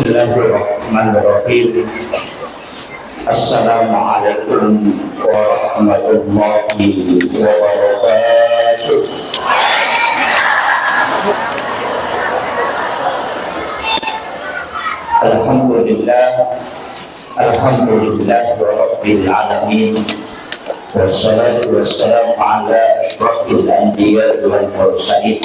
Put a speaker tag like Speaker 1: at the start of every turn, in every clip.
Speaker 1: Bismillahirrahmanirrahim. Assalamualaikum warahmatullahi wabarakatuh. Alhamdulillah rabbil alamin. Wassalatu wassalamu ala asyrafil anbiya wal mursalin.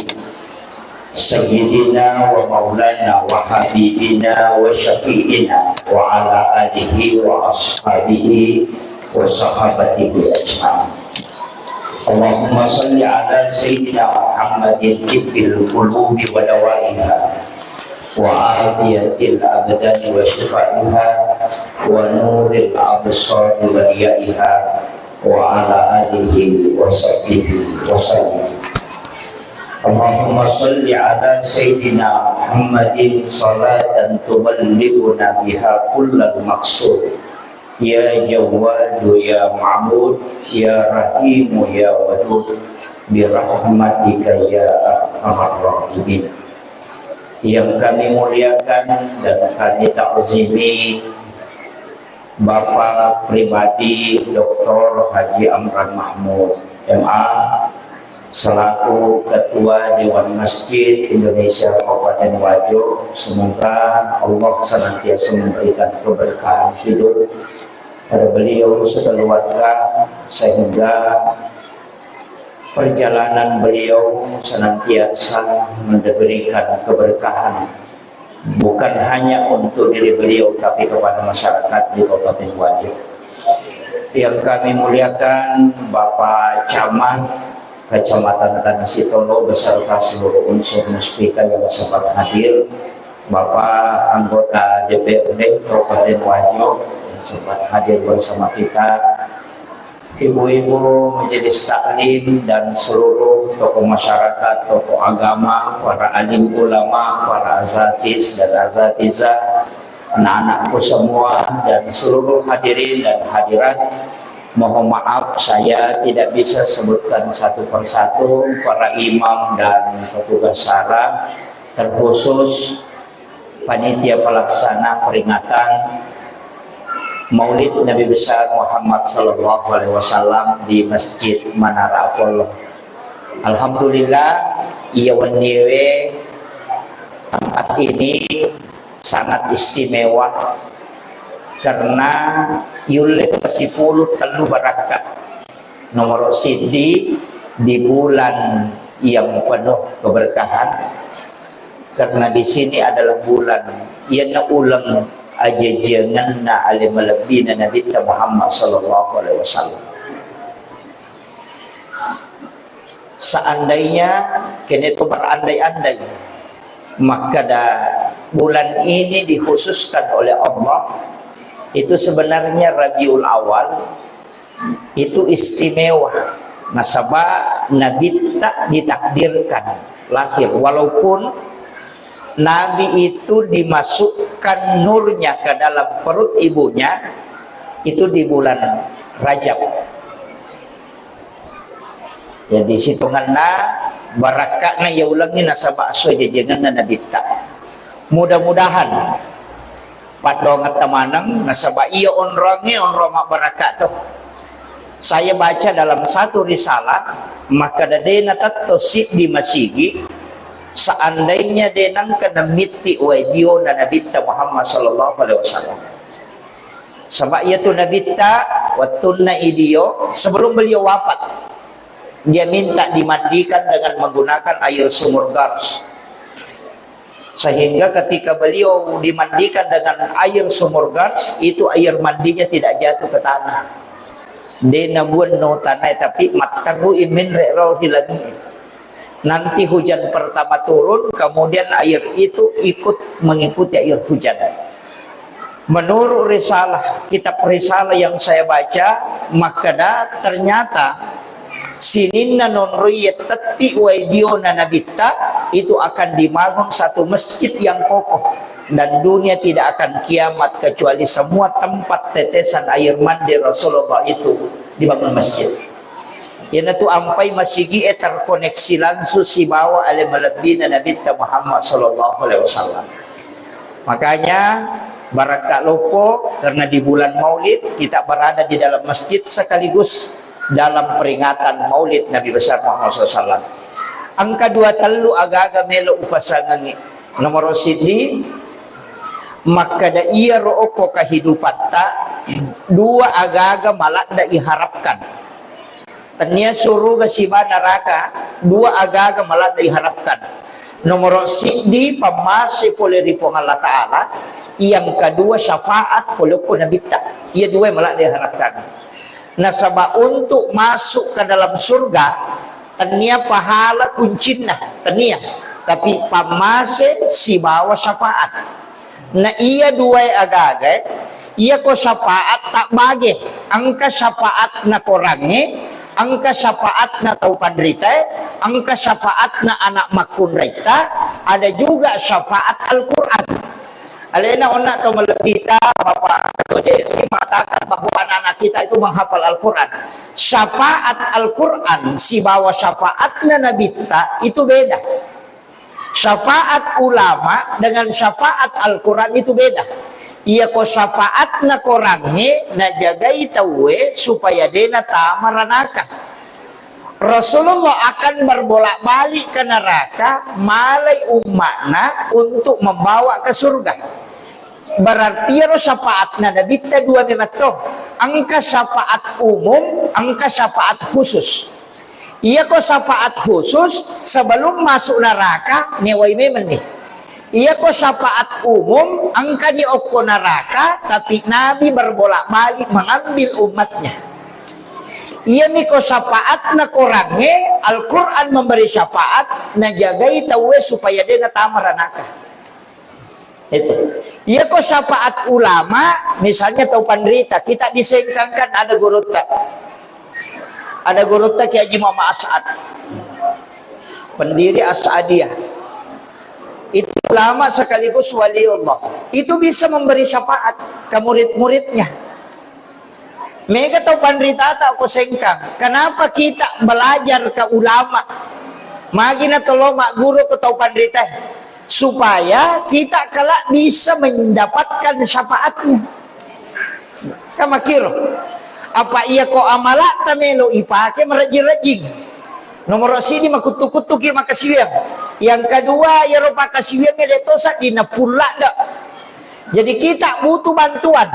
Speaker 1: Sayyidina wa maulana wa habibina wa syafi'ina wa ala alihi wa ashabihi wa sahabatihi ajma'in. Allahumma salli ala Sayyidina Muhammadin tibbil qulubi wa dawaiha wa afiyatil abdani wa shifaiha wa nuril absari wa riyaiha wa ala alihi wa sahbihi wa sallam. Allahumma salli ala Sayyidina Muhammadin salatan tuballighuna biha kullal maqsud. Ya Jawadu ya Ma'bud ya Rahimu ya Wadud bi rahmatika ya arhamar rahimin. Yang kami muliakan dan kami takzimi Bapak pribadi Dr. Haji Amran Mahmud MA selaku Ketua Dewan Masjid Indonesia Kabupaten Wajo. Semoga Allah senantiasa memberikan keberkahan hidup pada beliau sekeluarga, sehingga perjalanan beliau senantiasa memberikan keberkahan bukan hanya untuk diri beliau tapi kepada masyarakat di Kabupaten Wajo. Yang kami muliakan Bapak Camat Kecamatan Tanah Sitolo beserta seluruh unsur muspika yang sempat hadir, Bapak anggota DPRD Kabupaten Wajo yang sempat hadir bersama kita, ibu-ibu majelis taklim dan seluruh tokoh masyarakat, tokoh agama, para alim ulama, para azatiz dan azatizah, anak-anakku semua dan seluruh hadirin dan hadirat. Mohon maaf saya tidak bisa sebutkan satu persatu para imam dan petugas syara, terkhusus panitia pelaksana peringatan Maulid Nabi besar Muhammad sallallahu alaihi wasallam di Masjid Menara Apollo. Alhamdulillah ia waniwe tempat ini sangat istimewa karena yulek pasipuluh telu barakat nomor sidi di bulan yang penuh keberkahan, karena di sini adalah bulan yang ulang aja jangan na alim lebih Nabi Muhammad sallallahu alaihi wasallam. Seandainya kini itu berandai-andai, maka bulan ini dikhususkan oleh Allah. Itu sebenarnya Rabiul Awal itu istimewa. Nasabah Nabi tak ditakdirkan lahir, walaupun Nabi itu dimasukkan nurnya ke dalam perut ibunya itu di bulan Rajab. Jadi situnganna barakatna ya ulangi nasabah saja jangan Nabi tak. Mudah-mudahan padongat temanang nasabah iya onrongnya onromak barakat tuh. Saya baca dalam satu risalah, maka dadena tatosik di masigi seandainya denang kena miti wadio dan Nabi Muhammad sallallahu alaihi wasallam. Sebab ia tu Nabi watunna idio sebelum beliau wafat dia minta dimandikan dengan menggunakan air sumur Gars. Sehingga ketika beliau dimandikan dengan air sumur Gars, itu air mandinya tidak jatuh ke tanah. Dena buan no tanah tapi mataru imin re'rau hilagi. Nanti hujan pertama turun, kemudian air itu ikut mengikuti air hujan. Menurut risalah, kitab risalah yang saya baca, maka ternyata sininna non ruyat tati waidiona nabita itu akan dibangun satu masjid yang kokoh dan dunia tidak akan kiamat kecuali semua tempat tetesan air mandi Rasulullah itu dibangun masjid. Yana tu ampai masigi terkoneksi langsung si bawa ale malabina Nabi Muhammad sallallahu alaihi wasallam. Makanya Barakah Lopo karena di bulan Maulid kita berada di dalam masjid sekaligus dalam peringatan Maulid Nabi besar Muhammad SAW. Angka 2 telu aga-aga melo upasangan ni nomor sidi maka da iya rooko kehidupan ta dua aga-aga malak da iharapkan tania suruh gasiba neraka dua aga-aga malak da iharapkan. Nomor sidi pamasi pole ripong Allah Ta'ala, yang kedua syafaat pole pun Nabi tak. Ia dua malak da iharapkan. Nah sebab untuk masuk ke dalam surga tania pahala kuncinya tania tapi pamase si bawa syafaat. Nah ia dua agak ia ko syafaat tak bagi angka syafaat na korangnya angka syafaat na tau pandrita angka syafaat na anak makun rita ada juga syafaat Al-Quran. Alena onak atau melebita bapak atau jadi mengatakan bahwa anak-anak kita itu menghafal Al-Quran. Syafaat Al-Quran si bawa syafaatnya Nabi ta itu beda. Syafaat ulama dengan syafaat Al-Quran itu beda. Ia ko syafaat na korangnya na jagai tawe supaya dena tamaranaka. Rasulullah akan berbolak-balik ke neraka malai umatna untuk membawa ke surga. Berarti ya syafaatna Nabi ta dua memang angka syafaat umum, angka syafaat khusus. Ia ko syafaat khusus sebelum masuk neraka newai memang nih. Ia ko syafaat umum angka di okko neraka tapi Nabi berbolak-balik mengambil umatnya. Ia ni ko syafaat na korangnya Al-Quran memberi syafaat na jagai tawe supaya dia tamar neraka. Itu. Ia ko syafaat ulama misalnya tahu pandrita kita disengkangkan ada guru tak. Ada guru tak Kiai Haji Muhammad As'ad. Pendiri As'adiyah. Itu ulama sekaligus wali Allah. Itu bisa memberi syafaat ke murid-muridnya. Mereka tahu pandrita tak aku sengkang. Kenapa kita belajar ke ulama? Magina tolong mak guru ke tahu pandrita supaya kita kelak bisa mendapatkan syafaatnya. Kamakiro. Apa ia ko amalak tamelo ipake merajing-rajing. Nomor sini makutu-kutuki makasiwang. Yang kedua ya rupa kasiwangnya detosa ina pula dak. Jadi kita butuh bantuan.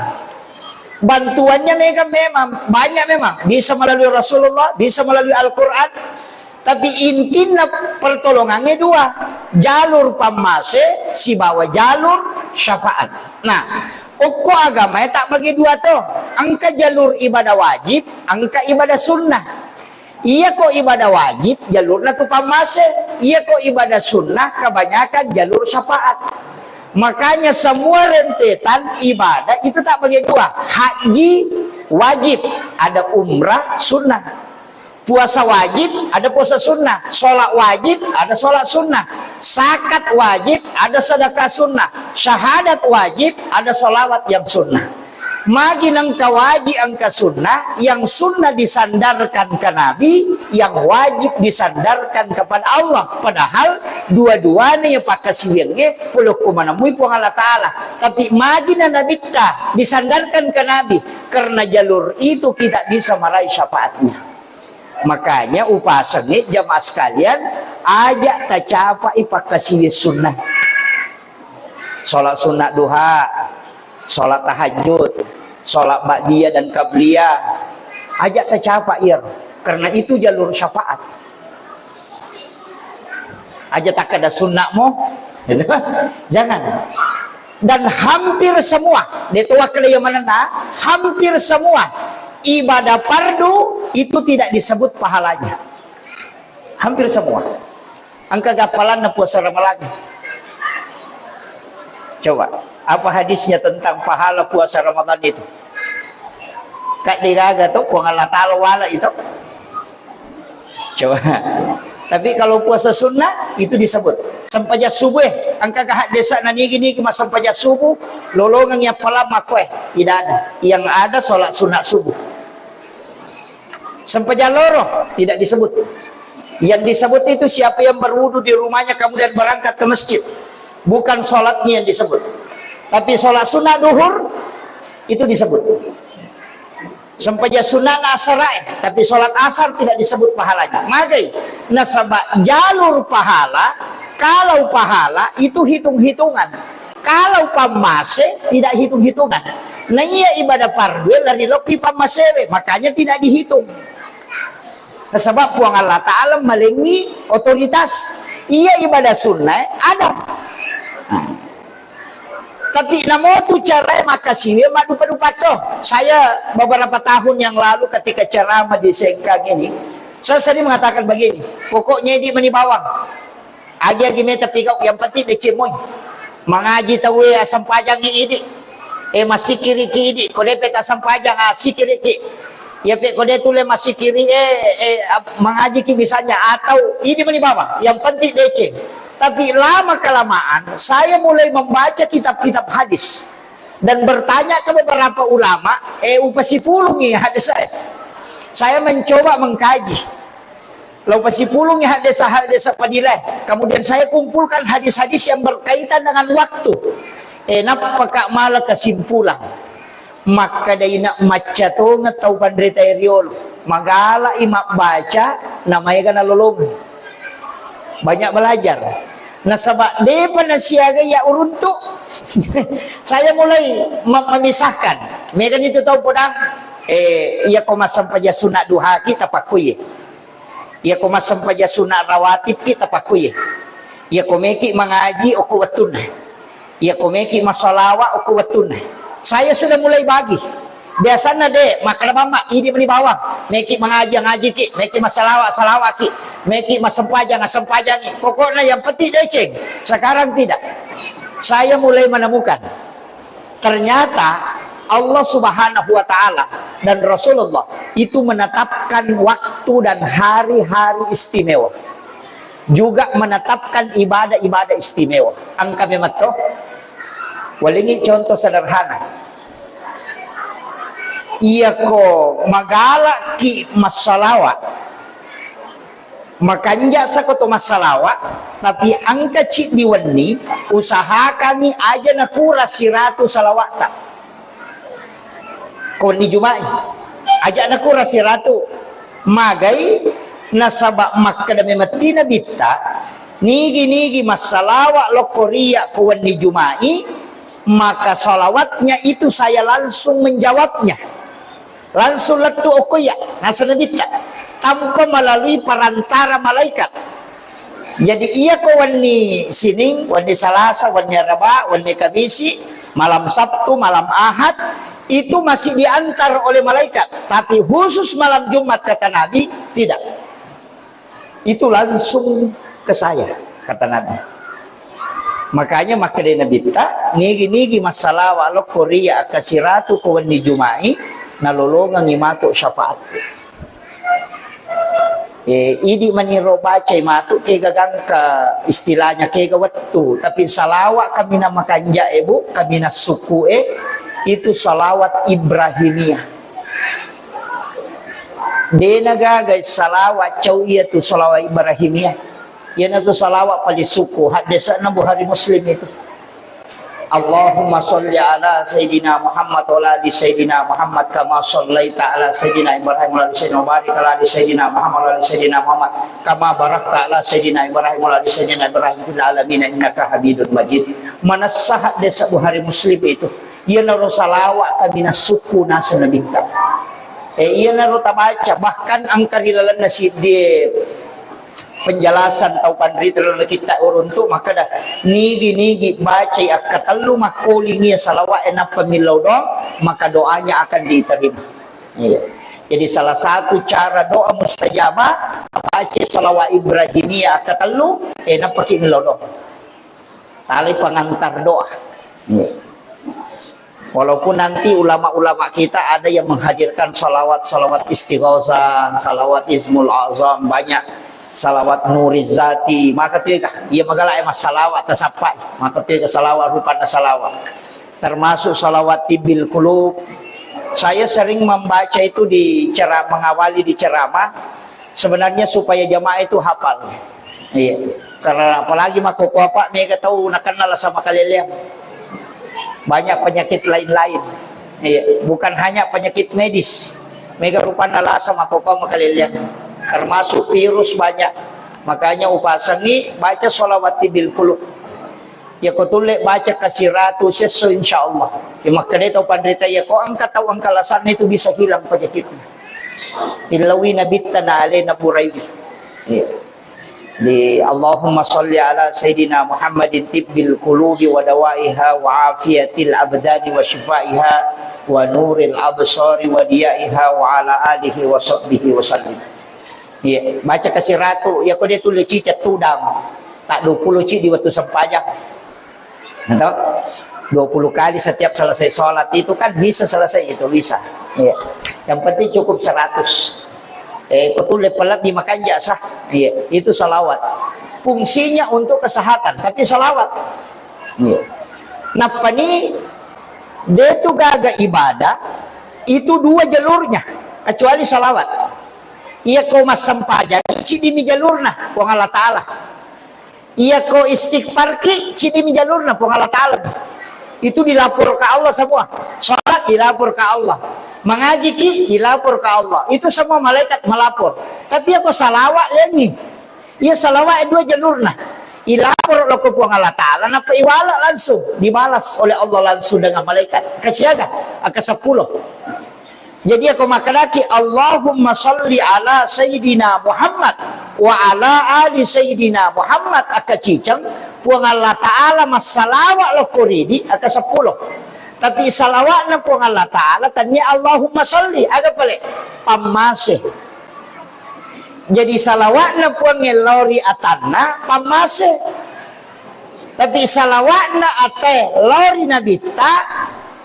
Speaker 1: Bantuannya mereka memang banyak memang bisa melalui Rasulullah, bisa melalui Al-Quran. Tapi intinya pertolongannya dua. Jalur pamase si bawa jalur syafaat. Nah, uko agama tak bagi dua tuh. Angka jalur ibadah wajib, angka ibadah sunnah. Iya kok ibadah wajib jalurnya tuh pamase. Iya kok ibadah sunnah kebanyakan jalur syafaat. Makanya semua rentetan ibadah itu tak bagi dua. Haji wajib, ada umrah sunnah. Puasa wajib, ada puasa sunnah. Sholat wajib, ada sholat sunnah. Zakat wajib, ada sedekah sunnah. Syahadat wajib, ada sholawat yang sunnah. Magi nangka wajib angka sunnah, yang sunnah disandarkan ke Nabi, yang wajib disandarkan kepada Allah. Padahal dua-duanya yang pakai siwirnya puluh kumanamui pun Allah Ta'ala. Tapi magi na Nabi ta disandarkan ke Nabi. Karena jalur itu kita bisa meraih syafaatnya. Makanya upasanya jamaah sekalian ajak tacapai pakai siwir sunnah. Sholat sunnah duha, sholat tahajud, sholat ba'diyah dan qabliyah, ajak tercapai ya, karena itu jalur syafaat. Aja tak ada sunnahmu, jangan. Dan hampir semua, detua kelayaman hampir semua ibadah fardu itu tidak disebut pahalanya. Hampir semua. Angka gapalan na puasa Ramadan. Coba, apa hadisnya tentang pahala puasa Ramadan itu? Kak diraga tuh Allah Ta'ala wala itu. Coba. Tapi kalau puasa sunnah itu disebut sampaja subuh. Angka kahak desa nani gini mas sampaja subuh lolongan yang pala makwe tidak ada. Yang ada sholat sunnah subuh. Sampaja loro tidak disebut. Yang disebut itu siapa yang berwudu di rumahnya kemudian berangkat ke masjid. Bukan sholatnya yang disebut. Tapi sholat sunnah duhur itu disebut. Sampaja sunnah asar, tapi sholat asar tidak disebut pahalanya. Magai nasabak jalur pahala, kalau pahala itu hitung-hitungan. Kalau pamase tidak hitung-hitungan. Nah iya ibadah fardu dari loki pamasewe, makanya tidak dihitung. Sebab puang Allah Ta'ala melengi otoritas. Iya ibadah sunnah ada. Tapi namo tu cara makasih madu padu patoh. Saya beberapa tahun yang lalu ketika ceramah di Sengkang ini, saya sering mengatakan begini, pokoknya di meni bawang. Agi meta pikau yang penting decemoy. Mengaji tahu ya sampajang ini. Masih kiri kiri, kode peta sampajang si kiri kiri. Ya pe kode tule masih kiri mengaji ki misalnya atau ini meni bawang. Yang penting deceng. Tapi lama kelamaan saya mulai membaca kitab-kitab hadis dan bertanya ke beberapa ulama, upasi pulung ya hadis saya. Saya mencoba mengkaji. Lalu upasi pulung ya hadis padilai. Kemudian saya kumpulkan hadis-hadis yang berkaitan dengan waktu. Napaka malah kesimpulan. Maka daina maca to ngatau pandrita eriolo. Magala imak baca namanya kana lolongan. Banyak belajar. Nah sebab dia panasiaga ya uruntu. Saya mulai memisahkan. Mereka itu tahu podang. Ia koma sampaja sunat duha kita pakuye. Ia koma sampaja sunat rawatib kita pakuye. Ia komeki mengaji oku watun. Ia komeki masalawa oku watun. Saya sudah mulai bagi. Biasanya deh makan mama ini beli bawang. Meki mengaji ngaji ki, meki masalawa salawa ki. Meki masempajang pokoknya yang penting deceng. Sekarang tidak. Saya mulai menemukan ternyata Allah Subhanahu wa Ta'ala dan Rasulullah itu menetapkan waktu dan hari-hari istimewa, juga menetapkan ibadah-ibadah istimewa. Angka memato walingi contoh sederhana. Iya ko magala ki masalawa makanya sa ko to masalawa tapi angka cik diwani usahakan ni aja nakura siratu salawata ko ni jumai aja nakura siratu magai nasaba makkadame matina bitta nigi masalawa lokoria ko ni jumai, maka salawatnya itu saya langsung menjawabnya. Langsung letu okoya nasanabita tanpa melalui perantara malaikat. Jadi iya ko wani sining, wani salasa, wani raba, wani kamisi, malam Sabtu, malam Ahad itu masih diantar oleh malaikat. Tapi khusus malam Jumat kata Nabi tidak. Itu langsung ke saya kata Nabi. Makanya makanya Nabi ta nigi masalah walau Korea kasiratu ko wani Jumai nalolongan imato syafaat. Idi maniro baca imato kay gagang ka istilahnya kay gawattu, tapi salawat kami na makanja ibu kami na suku itu salawat Ibrahimiyah. Dia nagagay salawat cawiyah tu salawat Ibrahimiyah. Yan itu salawat pali suku hadisa na Bukhari Muslim itu. Allahumma sholli ala Sayyidina Muhammad wa ala ali Sayyidina Muhammad kama shollaita ala Sayyidina Ibrahim wa ala ali Sayyidina Muhammad ala ali Sayyidina Muhammad wa ala ali Sayyidina Muhammad kama barakta ala Sayyidina Ibrahim wa ala ali Sayyidina Ibrahim fil alamin innaka Hamidun Majid. Manasah desa Bukhari Muslim itu. Ia naro salawat kami nasuku nasa nabingka. Ia naro tabaca bahkan angka dilalan nasi di penjelasan tau pandri terlalu kita uruntu maka dah nigi baca akatalu makulingi salawat enak pemilau dong maka doanya akan diterima. Jadi salah satu cara doa mustajabah baca salawat Ibrahimiyah akatalu enak pakai milau dong tali pengantar doa. Walaupun nanti ulama-ulama kita ada yang menghadirkan salawat istighosah, salawat ismul azam banyak. Salawat nurizati maka tiga ia magala mas salawat tasapai maka tiga salawat rupa salawat termasuk salawat tibil kulub. Saya sering membaca itu di mengawali di ceramah sebenarnya supaya jamaah itu hafal. Iya karena apalagi makoko apa mereka tahu nak kenal sama kalian banyak penyakit lain-lain. Bukan hanya penyakit medis. Mega rupana lasam atau kau makalilian, termasuk virus banyak. Makanya upasang ni baca sholawat bil qulub. Ya kau tulis baca kasiratu sesu insyaallah. Ya maka dia tahu pandrita ya kau angkat tahu angkalasan itu bisa hilang penyakitnya. Ilawi nabitana alaina buraybi. Di Allahumma salli ala Sayyidina Muhammadin tibbil qulubi wa dawaiha wa afiyatil abdani wa shifaiha wa nuril absari wa diyaiha wa ala alihi wa sahbihi wa sallim. Ya, baca kasih ratu ya kau dia tulis cicat tudang tak 20 cik di waktu sempajang. Atau 20 kali setiap selesai sholat itu kan bisa selesai itu bisa. Ya. Yang penting cukup 100. Betul lepelap dimakan jasa. Iya, itu salawat. Fungsinya untuk kesehatan, tapi salawat. Iya. Napa nih? Dia tuh gagak ibadah, itu 2 jalurnya, kecuali salawat. Iya kau mas sempajang, cidi jalurna, puang Allah Ta'ala. Iya kau istighfar ki, cidi jalurna, puang Allah Ta'ala. Itu dilapor ke Allah semua. Salat dilapor ke Allah. Mengaji ki dilapor ke Allah. Itu semua malaikat melapor. Tapi aku salawat lagi. Ia salawat 2 jalurna. Ilapor lo ke puang Allah Ta'ala. Napa iwala langsung. Dibalas oleh Allah langsung dengan malaikat. Kasiaga. Aka 10. Jadi aku makanaki Allahumma salli ala Sayyidina Muhammad wa ala ali Sayyidina Muhammad aka cicang puang Allah Ta'ala mas salawat lo koridi aka 10. Tapi salawat na puang Allah Ta'ala tanya Allahumma salli agak balik pamase. Jadi salawat na puang ngelori atanna pamase. Tapi salawat na ate lori nabita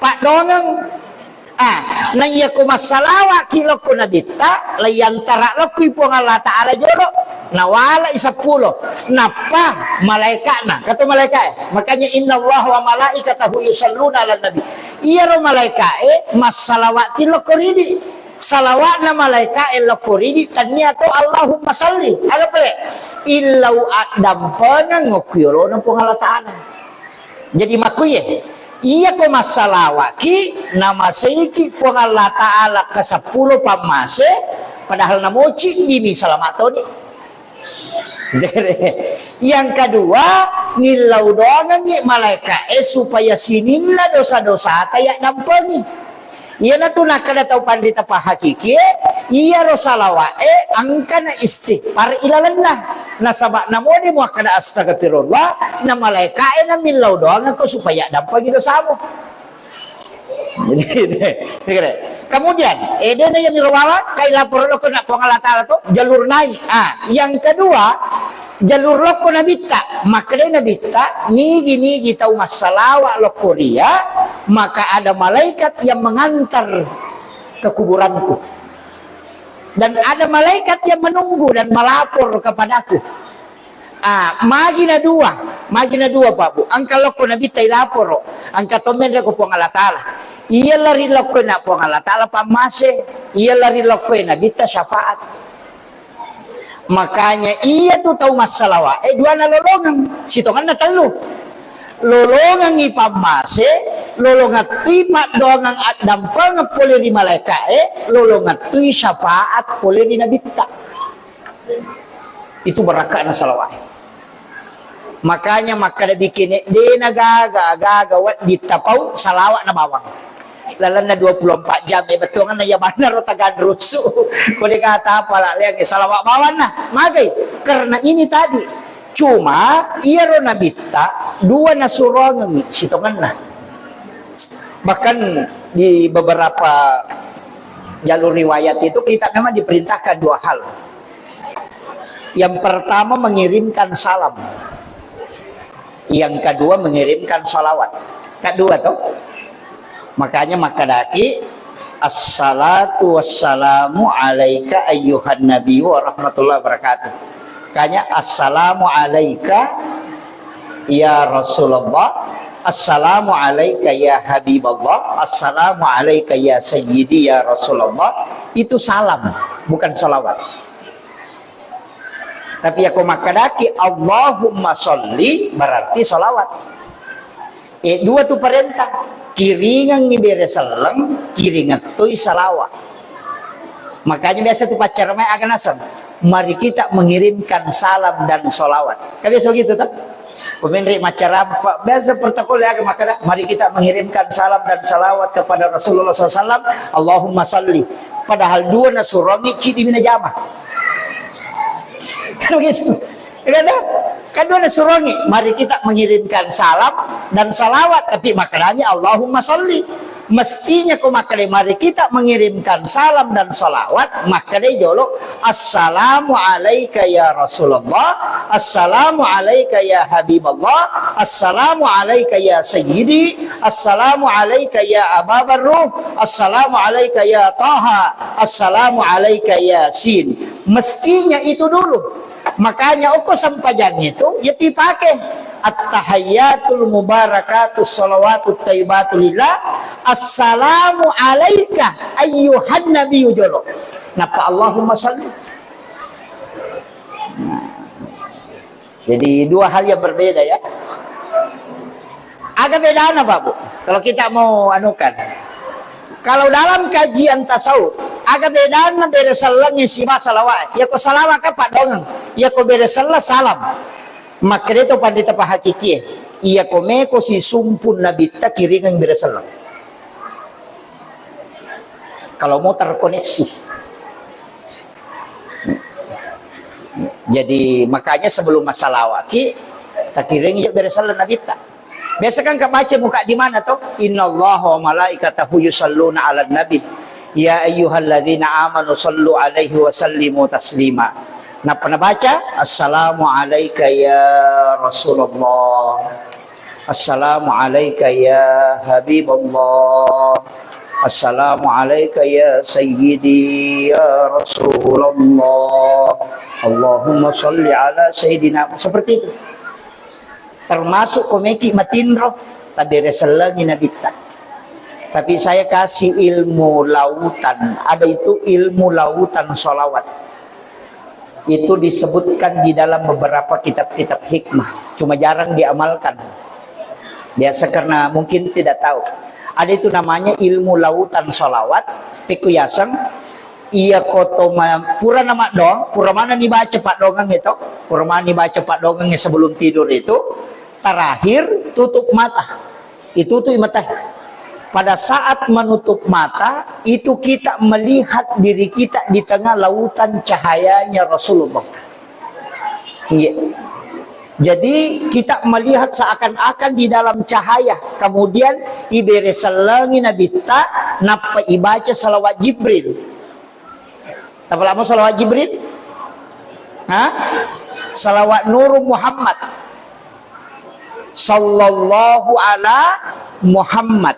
Speaker 1: pak dongang nang iya ko masalawa kilo ko nabita layantara lo ko puang Allah Ta'ala jolo nawala 10 napa malaikat na kata malaikat makanya inna Allah wa malaikatahu yusalluna ala nabi iya ro malaikat masalawat kilo ko ridi salawat na malaikat lo ko ridi tanya to Allahumma salli aga pale illau adam pangangokyo na puang Allah Ta'ala jadi makuye iya ko masalawa ki nama seiki puang Allah Ta'ala ke 10 pamase padahal namoci dimi salamatoni. Yang kedua nilau doangan ni malaikat supaya sininla dosa-dosa kayak nampangi. Iya na tu nak kada tahu pandita pa hakiki iya ro salawa angkana istighfar ilalanna nasabak namo di mo kada astagfirullah na malaikat na milau doangan ko supaya dampangi dosamu. Kemudian dia yang mirwawa kai lapor lo kena puang Allah Ta'ala tu jalur naik. Yang kedua jalur lo ko nabita maka dia nabita nigi tahu masalah lo Korea maka ada malaikat yang mengantar ke kuburanku dan ada malaikat yang menunggu dan melapor kepadaku. Magina dua Pak Bu angka lo ko nabita ilapor angka tomen ko puang Allah Ta'ala iya lari lo ko na puang Allah Ta'ala pamase iya lari lo ko na bita syafaat. Makanya iya tuh tahu masalah dua na lolongan sitongan na telu lolongan ipamase lolongan tipat doangan dampang pole di malaikat lolongan tu syafaat pole di nabita itu beraka na salawat. Makanya maka bikin dia gaga wat ditapau salawat na bawang lalan na 24 jam betul kan ya mana ro tagan rusu ko dikata apa lah yang salawat bawan nah magai karena ini tadi cuma iya ro nabita 2 na surongan sitongan nah bahkan di beberapa jalur riwayat itu kita memang diperintahkan 2 hal. Yang pertama mengirimkan salam, yang kedua mengirimkan salawat. Kedua tuh makanya makadaki assalatu wassalamu alaika ayyuhan nabi wa rahmatullahi wabarakatuh. Kanya assalamu alaika ya Rasulullah, assalamu alaika ya Habiballah, assalamu alaika ya Sayyidi ya Rasulullah. Itu salam, bukan salawat. Tapi aku makadaki Allahumma sholli berarti salawat. Dua tu perintah. Kiringan ni beresalang, kiringan tu salawat. Makanya biasa tu pacar mai akan asam. Mari kita mengirimkan salam dan solawat. Kan biasa begitu tak? Pemilik macara biasa protokol ya maka mari kita mengirimkan salam dan salawat kepada Rasulullah SAW. Allahumma salli. Padahal dua nasurongi cidi mina jamah. Kan begitu? Kan dua nasurongi. Mari kita mengirimkan salam dan salawat. Tapi makanannya Allahumma salli. Mestinya kau makanya mari kita mengirimkan salam dan salawat. Makanya jolo assalamu alaika ya Rasulullah, assalamu alaika ya Habiballah, assalamu alaika ya Sayyidi, assalamu alaika ya Aba Barruh, assalamu alaika ya Taha, assalamu alaika ya Sin. Mestinya itu dulu. Makanya uko sampajang itu ya dipakai at-tahayyatul mubarakatus salawatut thayyibatul lillah assalamu alaika ayyuhan nabiyyu jolo. Napa Allahumma shalli. Jadi dua hal yang berbeda ya. Agak beda apa Bu? Kalau kita mau anukan. Kalau dalam kajian tasawuf agak beda beresalangnya sifat salawat. Ya ko salawat ka Pak Dongeng. Ya ko beresalah salam. Maka itu pandita hakiki iya komeko si sumpun nabi tak kiringan berasalam. Kalau mau terkoneksi. Jadi makanya sebelum masalah waki tak kiringan berasalam nabi tak. Biasa kan baca muka di mana tuh? Innallaha wa malaikatahu yusalluna 'alan nabi. Ya ayyuhalladzina amanu sallu 'alaihi wa sallimu taslima. Nah pernah baca assalamu alayka ya Rasulullah, assalamu alayka ya Habibullah, assalamu alayka ya Sayyidi ya Rasulullah, Allahumma salli ala Sayyidina. Seperti itu. Termasuk komeki matinro tadi reselagi nabita. Tapi saya kasih ilmu lautan. Ada itu ilmu lautan sholawat. Itu disebutkan di dalam beberapa kitab-kitab hikmah, cuma jarang diamalkan. Biasa karena mungkin tidak tahu. Ada itu namanya ilmu lautan sholawat. Pikuyasang iya koto pura nama dong, pura mana dibaca Pak Dongeng itu, pura mana dibaca Pak Dongeng sebelum tidur itu, terakhir tutup mata. Itu tuh mata. Pada saat menutup mata, itu kita melihat diri kita di tengah lautan cahayanya Rasulullah. Iya. Jadi kita melihat seakan-akan di dalam cahaya. Kemudian ibere salangi Nabi ta napa ibaca salawat Jibril. Tapi lama salawat Jibril? Hah? Salawat Nur Muhammad. Sallallahu ala Muhammad.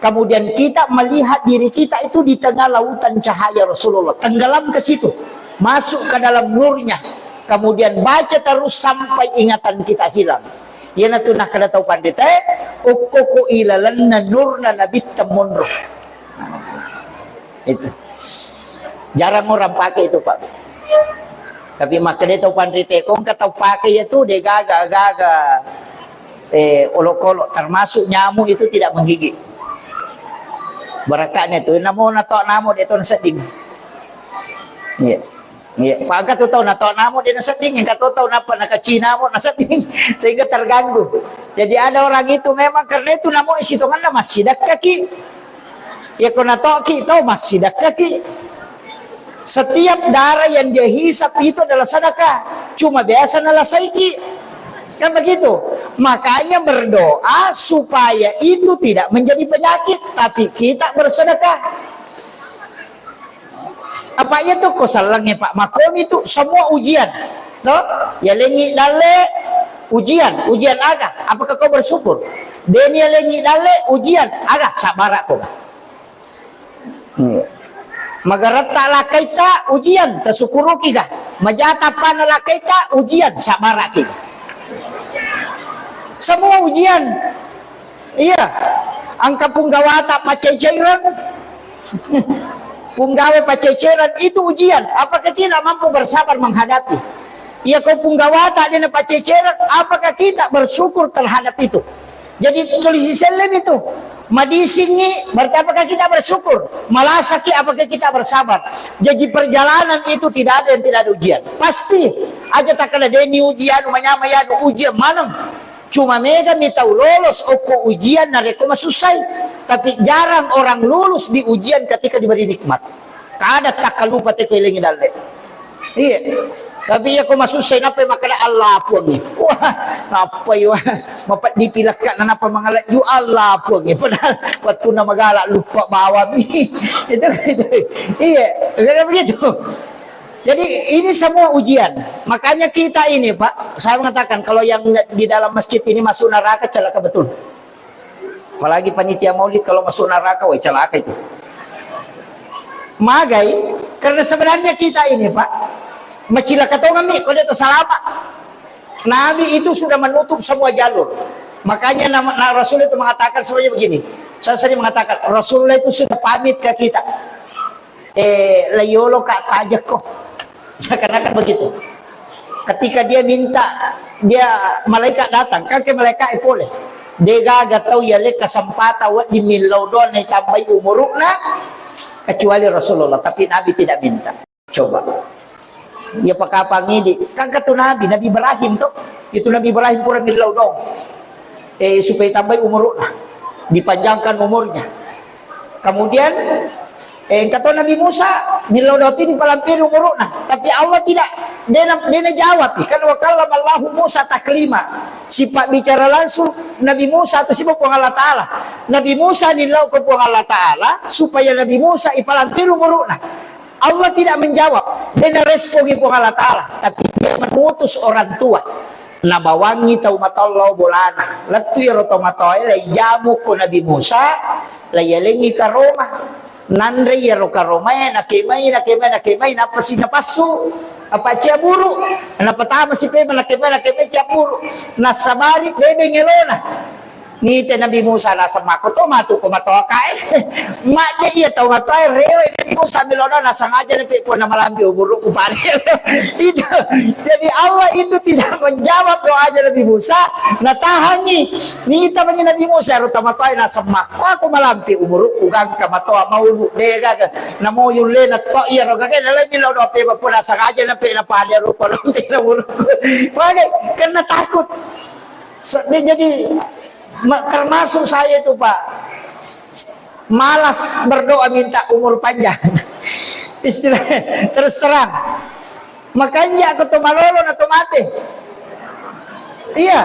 Speaker 1: Kemudian kita melihat diri kita itu di tengah lautan cahaya Rasulullah. Tenggelam ke situ. Masuk ke dalam nurnya. Kemudian baca terus sampai ingatan kita hilang. Yana tu nak kada tahu pandita. Ukku ilalanna nurna nabit tamunruh. Itu. Jarang orang pakai itu Pak. Tapi maka dia tahu pandita. Kong kata pakai itu dia gaga-gaga. Olok-olok. Termasuk nyamuk itu tidak menggigit. Barakatnya tu namo nato namo dia tu nasading. Iya. Iya, Pak angkat tu tahu nato namo dia nasading, angkat tu tahu napa nak Cina mo nasading sehingga terganggu. Jadi ada orang itu memang karena itu namo isi tongan masih dak kaki. Ya ko nato ki tahu masih dak kaki. Setiap darah yang dia hisap itu adalah sedekah. Cuma biasa nalah saiki. Kan begitu. Makanya berdoa supaya itu tidak menjadi penyakit, tapi kita bersedekah. Apa itu kosalangnya Pak Makom itu semua ujian. No? Ya lengi dale ujian agak. Apakah kau bersyukur? Denia lengi dale ujian agak sabar aku. Magarata lakaita ujian tasukuru kita. Majata panalakaita ujian sabar kita. Semua ujian. Iya. Angka punggawata paceceran. Punggawa paceceran itu ujian. Apakah kita mampu bersabar menghadapi? Iya kau punggawata dia paceceran. Apakah kita bersyukur terhadap itu? Jadi tulis selim itu. Madisingi, berarti apakah kita bersyukur? Malasaki, apakah kita bersabar? Jadi perjalanan itu tidak ada yang tidak ada ujian. Pasti. Aja tak kena deni ujian, umanya ujian mana? Cuma mega minta lolos oko ujian nareko masusai. Tapi jarang orang lulus di ujian ketika diberi nikmat. Kada tak kalupa teko ilingi dalle. Iya. Tapi ya ko masusay na pa makala Allah po ni. Wah, napa yo. Mapat dipilakkan na napa mangalat yu Allah po ni. Padahal waktu na magala lupa bawa mi. Itu. Iya, kaya begitu. Jadi ini semua ujian. Makanya kita ini, Pak, saya mengatakan kalau yang di dalam masjid ini masuk neraka celaka betul. Apalagi panitia Maulid kalau masuk neraka, wah celaka itu. Magai, karena sebenarnya kita ini, Pak, macila katongan nih, kalau itu salama. Nabi itu sudah menutup semua jalur. Makanya Rasul itu mengatakan sebenarnya begini. Saya sering mengatakan Rasulullah itu sudah pamit ke kita. Layolo kak tajak kok. Seakan-akan begitu. Ketika dia minta, dia malaikat datang, kan ke malaikat boleh. Dia gak tahu ya le kesempatan buat dimilau don nih tambai umuruna kecuali Rasulullah, tapi Nabi tidak minta. Coba. Dia pakai apa ngidi? Kan kata Nabi Ibrahim tuh. Itu Nabi Ibrahim pura milau dong. Supaya tambah umurnya. Dipanjangkan umurnya. Kemudian kata Nabi Musa milau dong ini palampir umurnya. Tapi Allah tidak. Dia jawab. Kan wakalam Allahu Musa taklima. Sifat bicara langsung Nabi Musa atau sifat Allah Ta'ala. Nabi Musa nilau ke Allah Ta'ala supaya Nabi Musa ipalampir umurnya. Allah tidak menjawab. Dia respon ibu Allah Ta'ala. Tapi dia memutus orang tua. Nabawangi taumatallahu bolana. Letu ya rotomatoy. Layamu ko Nabi Musa. Layalengi ka Roma. Nandre ya roka Roma. Nakimay. Napa sinapasu. Apa ciaburu. Napatama si Pema. Nakimay ciaburu. Nasabarik. Bebe ngelona. Ngite Nabi Musa nasa makoto matu ko matokai. Mak dia tahu matoy rewe Nabi Musa milono nasa ngaja nabi po na malambi umuruk upari. Itu. Jadi Allah itu tidak menjawab doanya Nabi Musa. Natahangi. Ngita man Nabi Musa ruta matoy nasa mako ako malambi umuruk ugang ka matoa maulu dega na mo yung le na to iya ro kay na milono pe po nasa ngaja nabi na pade ro po na umuruk. Wala karena takut. Jadi termasuk saya itu Pak malas berdoa minta umur panjang. Istilah terus terang. Makanya aku tuh malolo na tumate. Iya.